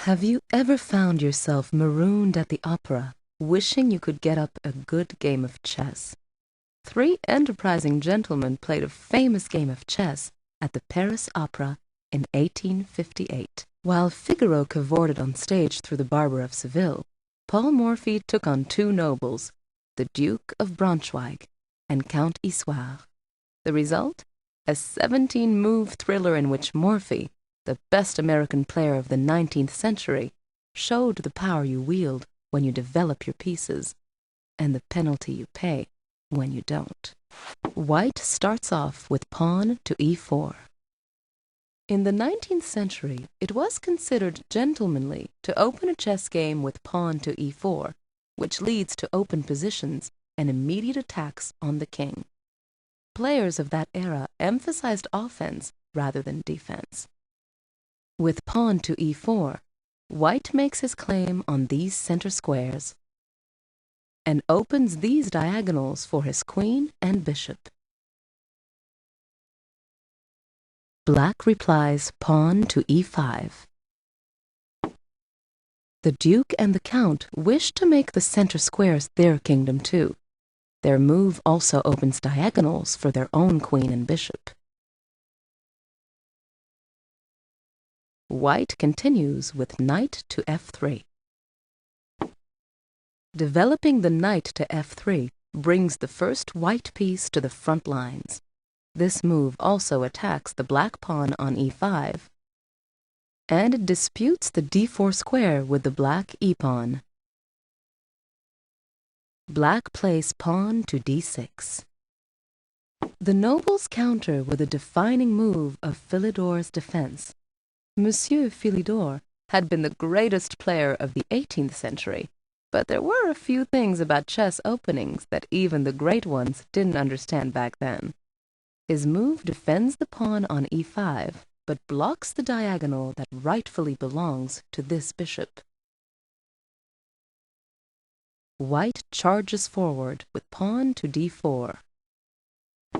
Have you ever found yourself marooned at the opera, wishing you could get up a good game of chess? Three enterprising gentlemen played a famous game of chess at the Paris Opera in 1858. While Figaro cavorted on stage through the Barber of Seville, Paul Morphy took on two nobles, the Duke of Braunschweig and Count Isouard. The result? A 17-move thriller in which Morphy, the best American player of the 19th century, showed the power you wield when you develop your pieces, and the penalty you pay when you don't. White starts off with pawn to e4. In the 19th century, it was considered gentlemanly to open a chess game with pawn to e4, which leads to open positions and immediate attacks on the king. Players of that era emphasized offense rather than defense. With pawn to e4, White makes his claim on these center squares and opens these diagonals for his queen and bishop. Black replies pawn to e5. The Duke and the Count wish to make the center squares their kingdom too. Their move also opens diagonals for their own queen and bishop. White continues with knight to f3. Developing the knight to f3 brings the first white piece to the front lines. This move also attacks the black pawn on e5, and it disputes the d4 square with the black e-pawn. Black plays pawn to d6. The nobles counter with a defining move of Philidor's defense. Monsieur Philidor had been the greatest player of the 18th century, but there were a few things about chess openings that even the great ones didn't understand back then. His move defends the pawn on e5, but blocks the diagonal that rightfully belongs to this bishop. White charges forward with pawn to d4.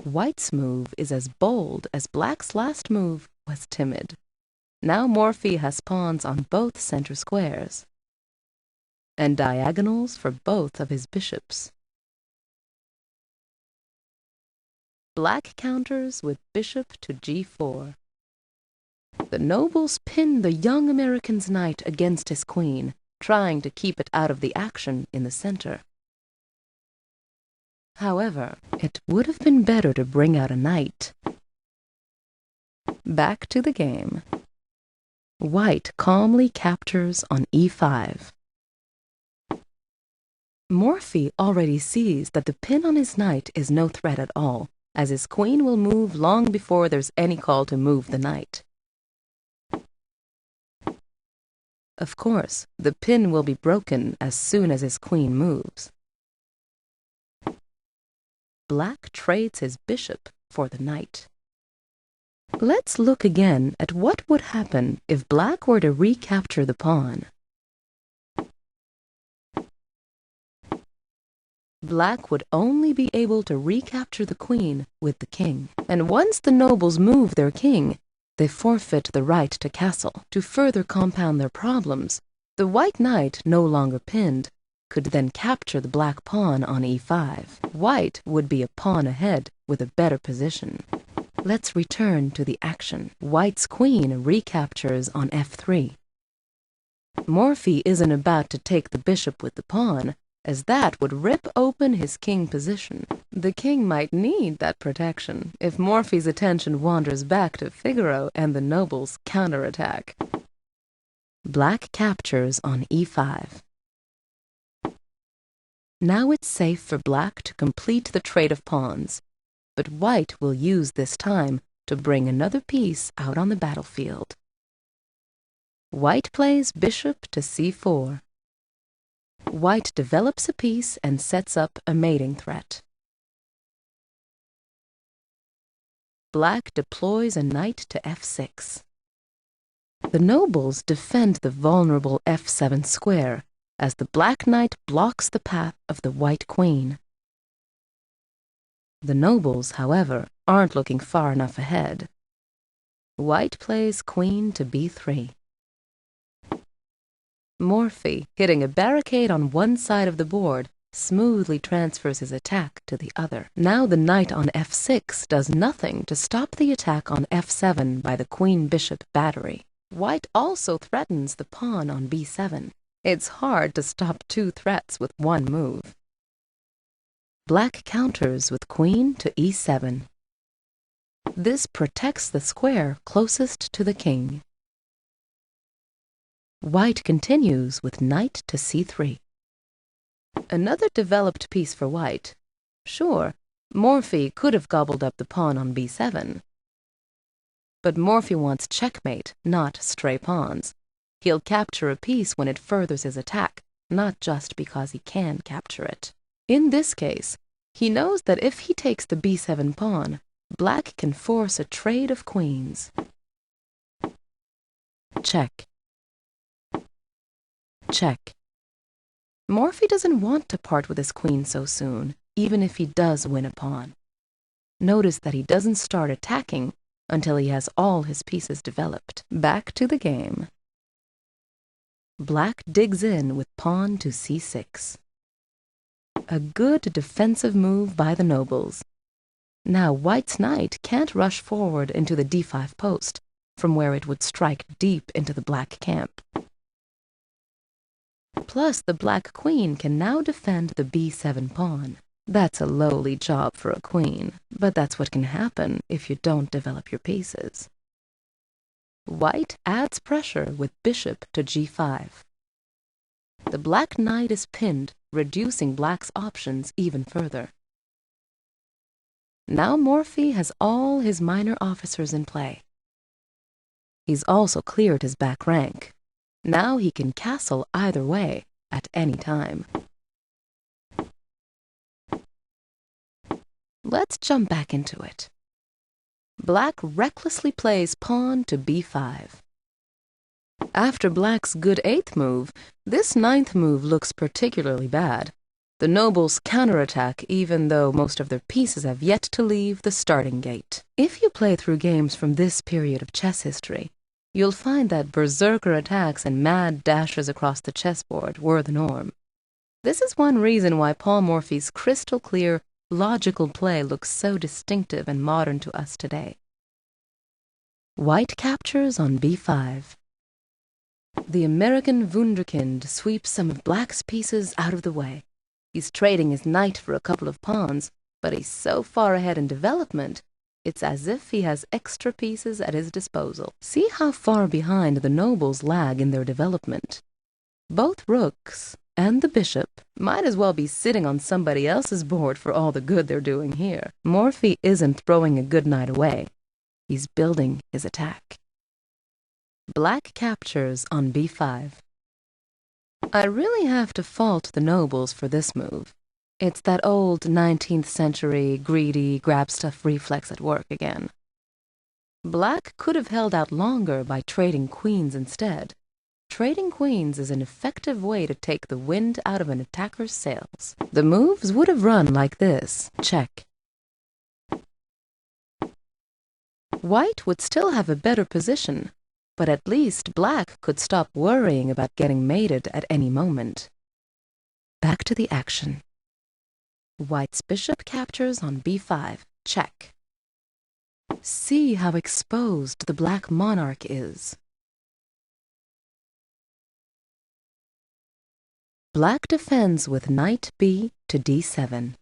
White's move is as bold as Black's last move was timid. Now Morphy has pawns on both center squares and diagonals for both of his bishops. Black counters with bishop to g4. The nobles pin the young American's knight against his queen, trying to keep it out of the action in the center. However, it would have been better to bring out a knight. Back to the game. White calmly captures on e5. Morphy already sees that the pin on his knight is no threat at all, as his queen will move long before there's any call to move the knight. Of course, the pin will be broken as soon as his queen moves. Black trades his bishop for the knight. Let's look again at what would happen if Black were to recapture the pawn. Black would only be able to recapture the queen with the king, and once the nobles move their king, they forfeit the right to castle. To further compound their problems, the white knight, no longer pinned, could then capture the black pawn on e5. White would be a pawn ahead with a better position. Let's return to the action. White's queen recaptures on f3. Morphy isn't about to take the bishop with the pawn, as that would rip open his king position. The king might need that protection if Morphy's attention wanders back to Figaro and the nobles' counterattack. Black captures on e5. Now it's safe for Black to complete the trade of pawns, but White will use this time to bring another piece out on the battlefield. White plays bishop to c4. White develops a piece and sets up a mating threat. Black deploys a knight to f6. The nobles defend the vulnerable f7 square as the black knight blocks the path of the white queen. The nobles, however, aren't looking far enough ahead. White plays queen to b3. Morphy, hitting a barricade on one side of the board, smoothly transfers his attack to the other. Now the knight on f6 does nothing to stop the attack on f7 by the queen-bishop battery. White also threatens the pawn on b7. It's hard to stop two threats with one move. Black counters with queen to e7. This protects the square closest to the king. White continues with knight to c3. Another developed piece for white. Sure, Morphy could have gobbled up the pawn on b7. But Morphy wants checkmate, not stray pawns. He'll capture a piece when it furthers his attack, not just because he can capture it. In this case, he knows that if he takes the b7 pawn, Black can force a trade of queens. Check. Check. Morphy doesn't want to part with his queen so soon, even if he does win a pawn. Notice that he doesn't start attacking until he has all his pieces developed. Back to the game. Black digs in with pawn to c6. A good defensive move by the nobles. Now White's knight can't rush forward into the d5 post, from where it would strike deep into the black camp. Plus, the black queen can now defend the b7 pawn. That's a lowly job for a queen, but that's what can happen if you don't develop your pieces. White adds pressure with bishop to g5. The black knight is pinned, reducing black's options even further. Now Morphy has all his minor officers in play. He's also cleared his back rank. Now he can castle either way at any time. Let's jump back into it. Black recklessly plays pawn to b5. After Black's good 8th move, this 9th move looks particularly bad. The nobles counterattack even though most of their pieces have yet to leave the starting gate. If you play through games from this period of chess history, you'll find that berserker attacks and mad dashes across the chessboard were the norm. This is one reason why Paul Morphy's crystal clear, logical play looks so distinctive and modern to us today. White captures on b5. The American wunderkind sweeps some of Black's pieces out of the way. He's trading his knight for a couple of pawns, but he's so far ahead in development, it's as if he has extra pieces at his disposal. See how far behind the nobles lag in their development. Both rooks and the bishop might as well be sitting on somebody else's board for all the good they're doing here. Morphy isn't throwing a good knight away. He's building his attack. Black captures on b5. I really have to fault the nobles for this move. It's that old 19th century greedy grab-stuff reflex at work again. Black could have held out longer by trading queens instead. Trading queens is an effective way to take the wind out of an attacker's sails. The moves would have run like this. Check. White would still have a better position, but at least Black could stop worrying about getting mated at any moment. Back to the action. White's bishop captures on b5. Check. See how exposed the black monarch is. Black defends with knight b to d7.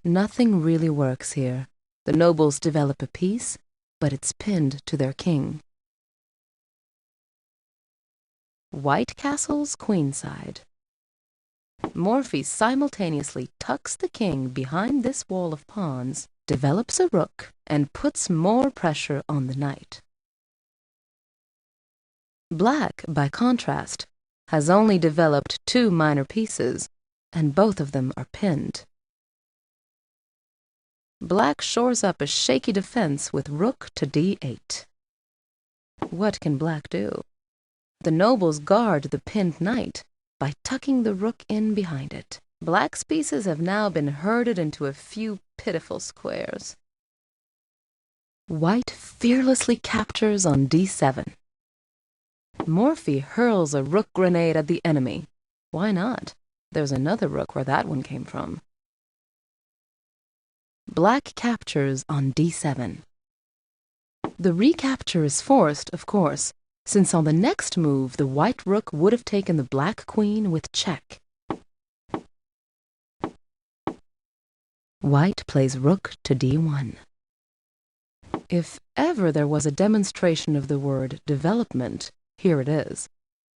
Nothing really works here. The nobles develop a piece, but it's pinned to their king. White castles queenside. Morphy simultaneously tucks the king behind this wall of pawns, develops a rook, and puts more pressure on the knight. Black, by contrast, has only developed 2 minor pieces, and both of them are pinned. Black shores up a shaky defense with rook to d8. What can Black do? The nobles guard the pinned knight by tucking the rook in behind it. Black's pieces have now been herded into a few pitiful squares. White fearlessly captures on d7. Morphy hurls a rook grenade at the enemy. Why not? There's another rook where that one came from. Black captures on d7. The recapture is forced, of course, since on the next move the white rook would have taken the black queen with check. White plays rook to d1. If ever there was a demonstration of the word development, here it is.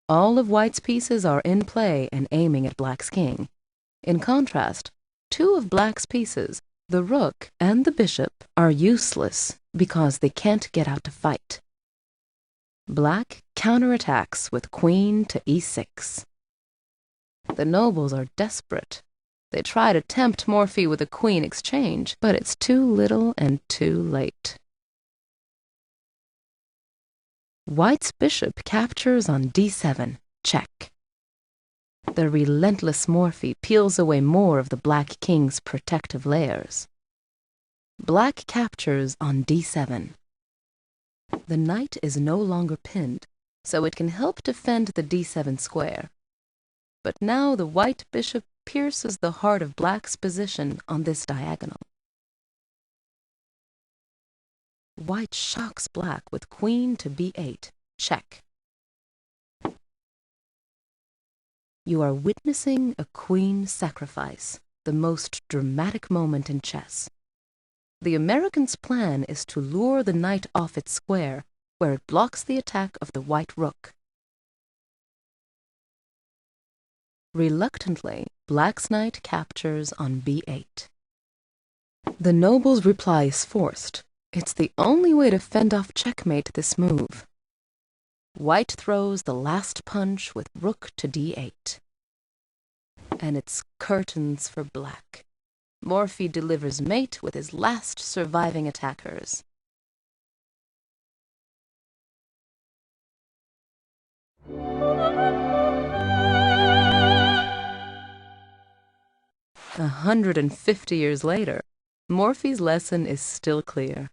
All of white's pieces are in play and aiming at black's king. In contrast, two of black's pieces, the rook and the bishop, are useless because they can't get out to fight. Black counterattacks with queen to e6. The nobles are desperate. They try to tempt Morphy with a queen exchange, but it's too little and too late. White's bishop captures on d7, check. The relentless Morphy peels away more of the black king's protective layers. Black captures on d7. The knight is no longer pinned, so it can help defend the d7 square. But now the white bishop pierces the heart of black's position on this diagonal. White shocks black with queen to b8, check. You are witnessing a queen sacrifice, the most dramatic moment in chess. The American's plan is to lure the knight off its square, where it blocks the attack of the white rook. Reluctantly, black's knight captures on b8. The noble's reply is forced. It's the only way to fend off checkmate this move. White throws the last punch with rook to d8. And it's curtains for black. Morphy delivers mate with his last surviving attackers. A 150 years later, Morphy's lesson is still clear.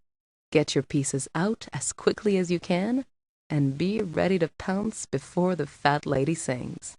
Get your pieces out as quickly as you can, and be ready to pounce before the fat lady sings.